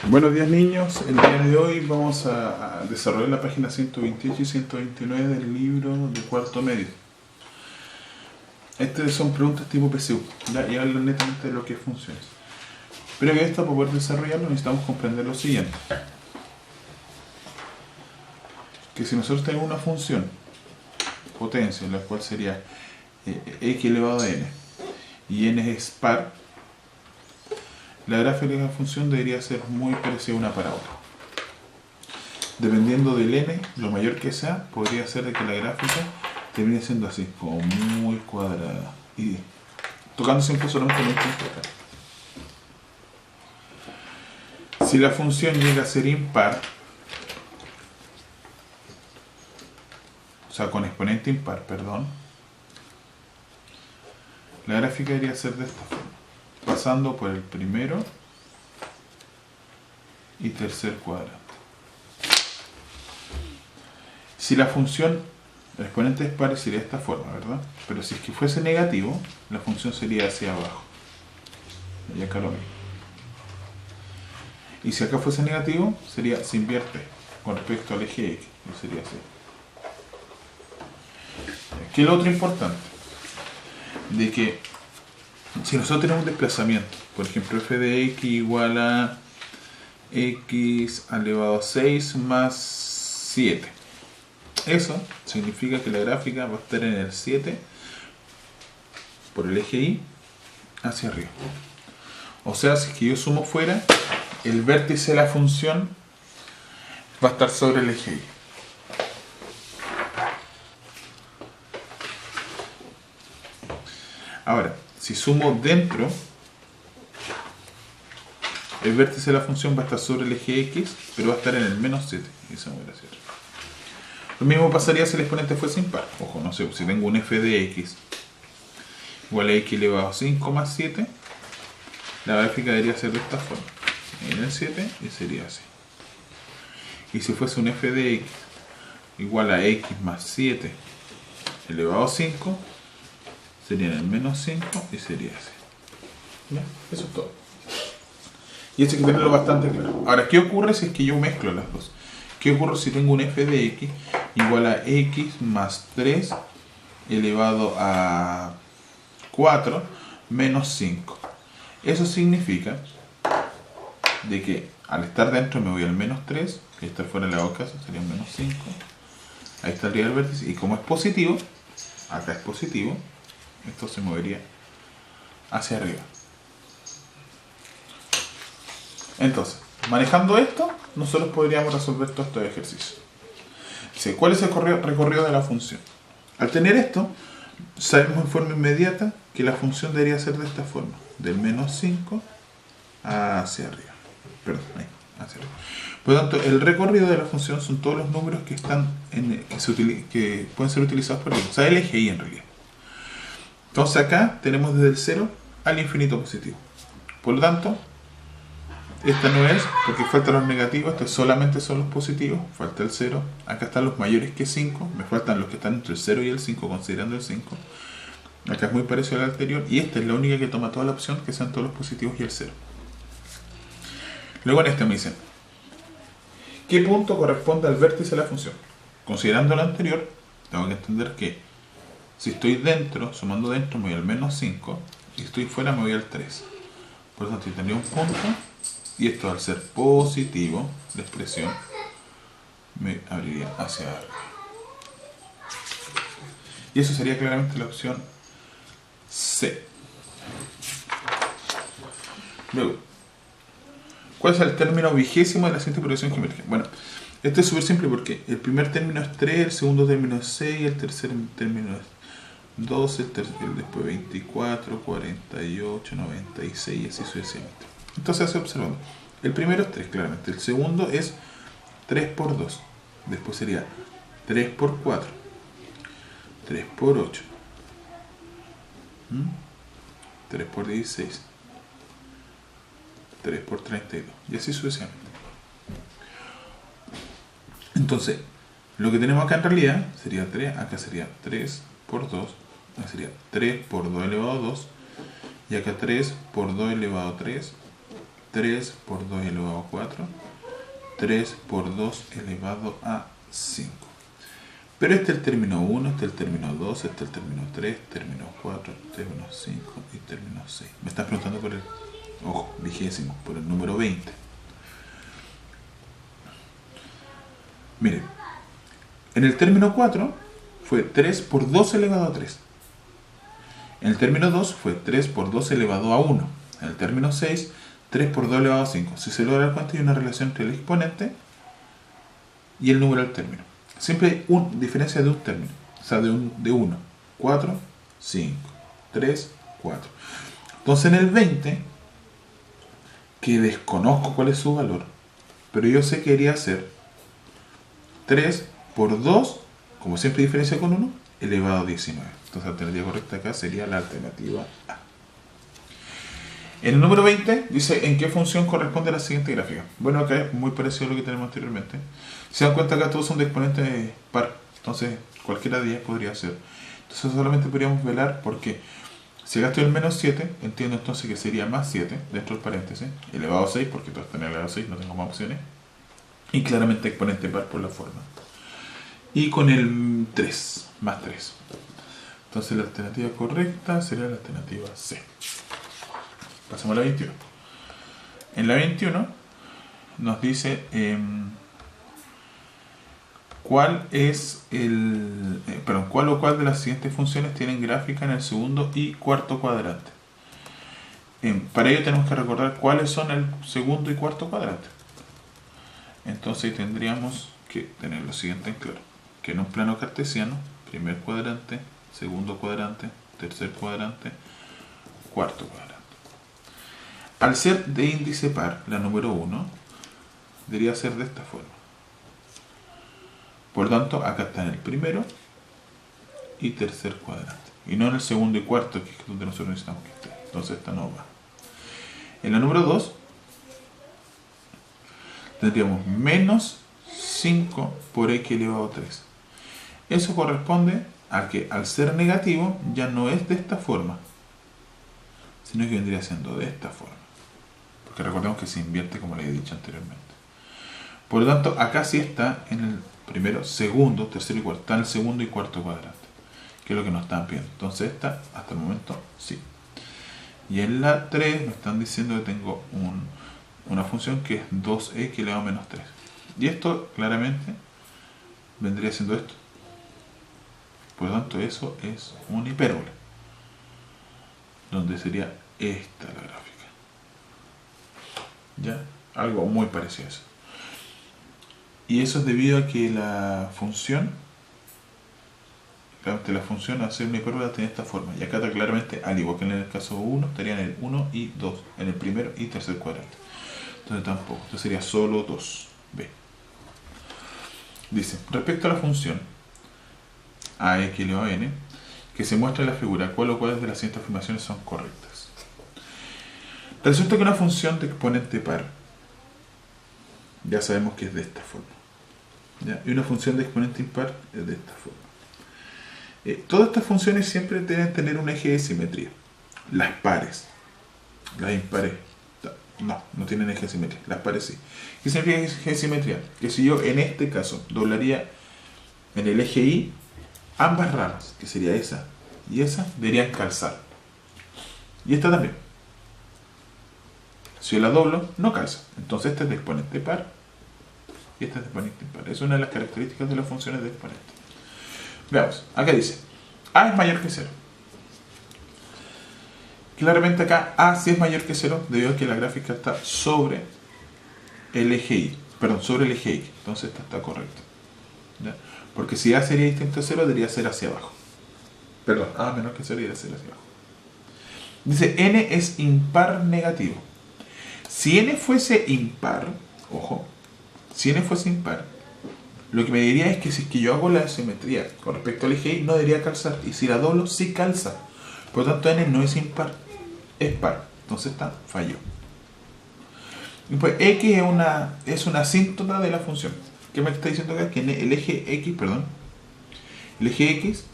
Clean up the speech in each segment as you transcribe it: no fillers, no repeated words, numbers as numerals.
Buenos días niños, el día de hoy vamos a desarrollar la página 128 y 129 del libro de cuarto medio. Estas son preguntas tipo PSU, ¿ya? Y hablan netamente de lo que es funciones. Pero que esto, para poder desarrollarlo, necesitamos comprender lo siguiente. Que si nosotros tenemos una función, potencia, la cual sería x elevado a n, y n es par, la gráfica de la función debería ser muy parecida a una parábola. Dependiendo del n, lo mayor que sea, podría ser de que la gráfica termine siendo así, como muy cuadrada. Y tocando siempre solamente en este acá. Si la función llega a ser impar, o sea, con exponente impar, perdón, la gráfica debería ser de esta forma, pasando por el primero y tercer cuadrante. Si la función, el exponente es par, sería de esta forma, ¿verdad? Pero si es que fuese negativo, la función sería hacia abajo. Y acá lo mismo. Y si acá fuese negativo, se invierte con respecto al eje X. Y sería así. ¿Qué es lo otro importante? De que si nosotros tenemos un desplazamiento, por ejemplo, f de x igual a x elevado a 6 más 7. Eso significa que la gráfica va a estar en el 7 por el eje Y hacia arriba. O sea, si es que yo sumo fuera, el vértice de la función va a estar sobre el eje Y. Ahora, si sumo dentro, el vértice de la función va a estar sobre el eje X, pero va a estar en el menos 7. Eso me gracias. Lo mismo pasaría si el exponente fuese impar. Ojo, no sé, si tengo un f de x igual a x elevado a 5 más 7, la gráfica debería ser de esta forma. En el 7 y sería así. Y si fuese un f de x igual a x más 7 elevado a 5, sería en el menos 5 y sería así. ¿Ya? Eso es todo. Y esto hay que tenerlo bastante claro. Ahora, ¿qué ocurre si es que yo mezclo las dos? ¿Qué ocurre si tengo un f de x igual a x más 3 elevado a 4 menos 5? Eso significa de que al estar dentro me voy al menos 3, que está fuera de la boca, sería menos 5. Ahí estaría el vértice. Y como es positivo, acá es positivo, esto se movería hacia arriba. Entonces, manejando esto, nosotros podríamos resolver todos estos ejercicios. ¿Cuál es el recorrido de la función? Al tener esto, sabemos en forma inmediata que la función debería ser de esta forma, del menos 5 hacia arriba. Perdón, ahí, hacia arriba. Por lo tanto, el recorrido de la función son todos los números que están que pueden ser utilizados por el, o sea, el eje Y en realidad. Entonces acá tenemos desde el 0 al infinito positivo. Por lo tanto, esta no es, porque faltan los negativos, estos solamente son los positivos, falta el 0, acá están los mayores que 5, me faltan los que están entre el 0 y el 5, considerando el 5. Acá es muy parecido al anterior, y esta es la única que toma toda la opción, que sean todos los positivos y el 0. Luego en este me dicen, ¿qué punto corresponde al vértice de la función? Considerando lo anterior, tengo que entender que si estoy dentro, sumando dentro, me voy al menos 5, y si estoy fuera me voy al 3. Por lo tanto, yo tendría un punto, y esto al ser positivo, la expresión me abriría hacia arriba. Y eso sería claramente la opción C. Luego, ¿cuál es el término vigésimo de la siguiente progresión geométrica? Bueno, esto es súper simple porque el primer término es 3, el segundo término es 6, el tercer término es 12, después 24, 48, 96 y así sucesivamente. Entonces, observando. El primero es 3, claramente. El segundo es 3 por 2. Después sería 3 por 4. 3 por 8. 3 por 16. 3 por 32. Y así sucesivamente. Entonces, lo que tenemos acá en realidad sería 3. Acá sería 3 por 2. Acá sería 3 por 2 elevado a 2. Y acá 3 por 2 elevado a 3. 3 por 2 elevado a 4, 3 por 2 elevado a 5. Pero este es el término 1, este es el término 2, este es el término 3, término 4, término 5 y término 6. Me están preguntando por el, ojo, vigésimo, por el número 20. Miren, en el término 4 fue 3 por 2 elevado a 3. En el término 2 fue 3 por 2 elevado a 1. En el término 6, 3 por 2 elevado a 5. Si se logra dar cuenta, hay una relación entre el exponente y el número del término. Siempre hay una diferencia de un término. O sea, de 1. 4, 5, 3, 4. Entonces en el 20, que desconozco cuál es su valor, pero yo sé que debería ser 3 por 2, como siempre diferencia con 1, elevado a 19. Entonces la alternativa correcta acá sería la alternativa A. En el número 20 dice en qué función corresponde la siguiente gráfica. Bueno, acá es muy parecido a lo que tenemos anteriormente. Si se dan cuenta, acá todos son de exponentes par, entonces cualquiera de ellas podría ser. Entonces solamente podríamos velar porque si acá estoy en menos 7, entiendo entonces que sería más 7 dentro del paréntesis, elevado a 6, porque todo está en elevado a 6, no tengo más opciones, y claramente exponente par por la forma. Y con el 3, más 3. Entonces la alternativa correcta sería la alternativa C. Pasamos a la 21. En la 21 nos dice cuál o cuál de las siguientes funciones tienen gráfica en el segundo y cuarto cuadrante. Para ello tenemos que recordar cuáles son el segundo y cuarto cuadrante. Entonces tendríamos que tener lo siguiente en claro: que en un plano cartesiano, primer cuadrante, segundo cuadrante, tercer cuadrante, cuarto cuadrante. Al ser de índice par, la número 1 debería ser de esta forma. Por lo tanto, acá está en el primero y tercer cuadrante, y no en el segundo y cuarto, que es donde nosotros necesitamos que esté. Entonces esta no va. En la número 2 tendríamos menos 5 por x elevado a 3. Eso corresponde a que al ser negativo ya no es de esta forma, sino que vendría siendo de esta forma. Porque recordemos que se invierte como le he dicho anteriormente. Por lo tanto, acá sí está en el primero, segundo, tercero y cuarto. Está en el segundo y cuarto cuadrante, que es lo que nos están pidiendo. Entonces esta, hasta el momento, sí. Y en la 3 me están diciendo que tengo una función que es 2x elevado a menos 3. Y esto claramente vendría siendo esto. Por lo tanto, eso es un hipérbole, donde sería esta la gráfica. ¿Ya? Algo muy parecido a eso. Y eso es debido a que la función al ser una hipérbole tiene esta forma. Y acá está claramente, al igual que en el caso 1, estarían en el 1 y 2, en el primero y tercer cuadrante. Entonces tampoco, esto sería solo 2b. Dice, respecto a la función ax elevado a n, que se muestra en la figura, ¿cuál o cuáles de las siguientes afirmaciones son correctas? Resulta que una función de exponente par, ya sabemos que es de esta forma, ¿ya? Y una función de exponente impar es de esta forma. Todas estas funciones siempre deben tener un eje de simetría. Las pares, las impares, no tienen eje de simetría. Las pares sí. ¿Qué significa eje de simetría? Que si yo en este caso doblaría en el eje Y, ambas ramas, que sería esa y esa, deberían calzar. Y esta también. Si yo la doblo, no calza. Entonces esta es de exponente par y esta es de exponente impar. Es una de las características de las funciones de exponente. Veamos, acá dice A es mayor que 0. Claramente acá A sí es mayor que 0 debido a que la gráfica está sobre el eje Y, perdón, sobre el eje X. Entonces esta está correcta, ¿ya? Porque si A sería distinto a 0, debería ser hacia abajo. Perdón, A menor que 0 debería ser hacia abajo. Dice N es impar negativo. Si N fuese impar, ojo, si N fuese impar, lo que me diría es que si es que yo hago la simetría con respecto al eje Y, no debería calzar. Y si la doblo, sí calza. Por lo tanto, N no es impar, es par. Entonces esta falló. Y pues X es una asíntota de la función. ¿Qué me está diciendo acá? Que el eje X, el eje X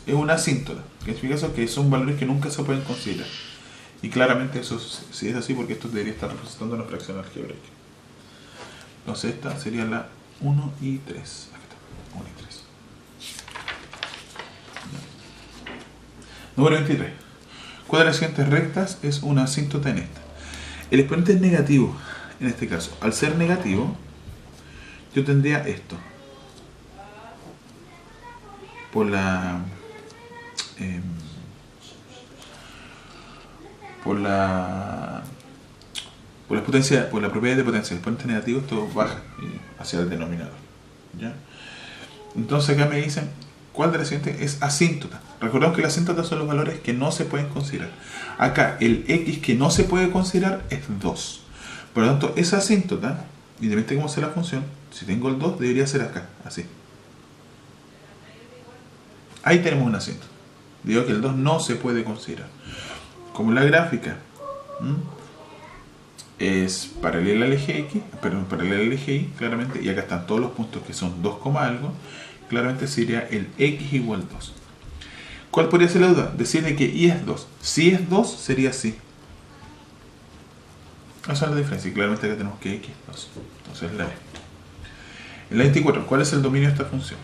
es una asíntota. ¿Qué significa eso? Que son valores que nunca se pueden considerar. Y claramente eso sí es así porque esto debería estar representando una fracción algebraica. Entonces esta sería la 1 y 3. Aquí está, 1 y 3. Número 23. ¿Cuál de las siguientes rectas es una asíntota en esta? El exponente es negativo, en este caso. Al ser negativo, yo tendría esto. Por la... por la propiedad de potencia, el exponente negativo, esto baja hacia el denominador. ¿Ya? Entonces acá me dicen, ¿cuál de las siguientes es asíntota? Recordemos que las asíntotas son los valores que no se pueden considerar. Acá el x que no se puede considerar es 2. Por lo tanto, esa asíntota, independientemente de cómo sea la función, si tengo el 2, debería ser acá, así. Ahí tenemos una asíntota. Digo que el 2 no se puede considerar. Como la gráfica es paralela al eje X, perdón, paralela al eje Y, claramente, y acá están todos los puntos que son 2, algo, claramente sería el X igual 2. ¿Cuál podría ser la duda? Decirle que Y es 2. Si es 2, sería así. Esa es la diferencia, y claramente acá tenemos que X es 2. Entonces la E. En la 24, ¿cuál es el dominio de esta función?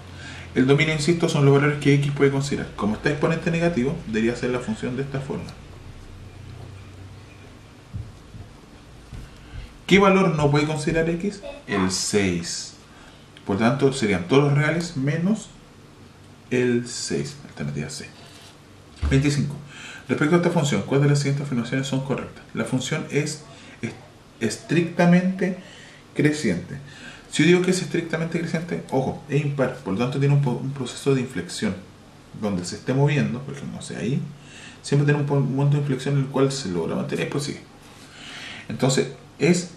El dominio, insisto, son los valores que X puede considerar. Como está exponente negativo, debería ser la función de esta forma. ¿Qué valor no puede considerar X? El 6. Por tanto, serían todos los reales menos el 6. Alternativa C. 25. Respecto a esta función, ¿cuál de las siguientes afirmaciones son correctas? La función es estrictamente creciente. Si yo digo que es estrictamente creciente, ojo, es impar. Por lo tanto, tiene un proceso de inflexión. Donde se esté moviendo, por ejemplo, no sé, ahí, siempre tiene un punto de inflexión en el cual se logra mantener y pues sigue. Entonces, es